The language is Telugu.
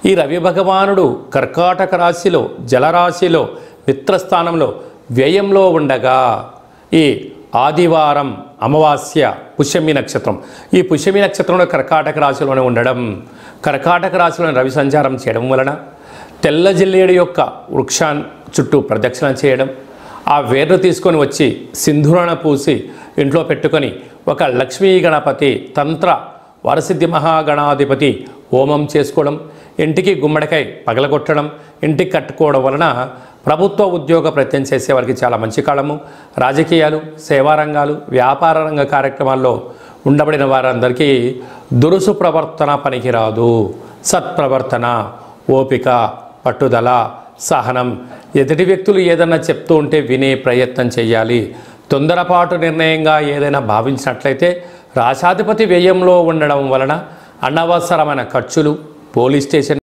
ఈ రవి భగవానుడు కర్కాటక రాశిలో జలరాశిలో మిత్రస్థానంలో వ్యయంలో ఉండగా ఈ ఆదివారం అమావాస్య పుష్యమి నక్షత్రం, ఈ పుష్యమి నక్షత్రంలో కర్కాటక రాశిలోనే ఉండడం, కర్కాటక రాశిలోని రవి సంచారం చేయడం వలన తెల్ల జిల్లేడు యొక్క వృక్షాన్ని చుట్టూ ప్రదక్షిణ చేయడం, ఆ వేర్లు తీసుకొని వచ్చి సింధూరణ పూసి ఇంట్లో పెట్టుకొని ఒక లక్ష్మీ గణపతి తంత్ర వరసిద్ధి మహాగణాధిపతి హోమం చేసుకోవడం, ఇంటికి గుమ్మడికాయ పగలగొట్టడం, ఇంటికి కట్టుకోవడం వలన ప్రభుత్వ ఉద్యోగ ప్రయత్నం చేసే వారికి చాలా మంచి కాలము. రాజకీయాలు, సేవా రంగాలు, వ్యాపార రంగ కార్యక్రమాల్లో ఉండబడిన వారందరికీ దురుసు ప్రవర్తన పనికిరాదు. సత్ప్రవర్తన, ఓపిక, పట్టుదల, సహనం, ఎదుటి వ్యక్తులు ఏదైనా చెప్తూ ఉంటే వినే ప్రయత్నం చేయాలి. తొందరపాటు నిర్ణయంగా ఏదైనా భావించినట్లయితే రాశాధిపతి వ్యయంలో ఉండడం వలన అనవసరమైన ఖర్చులు, పోలీస్ స్టేషన్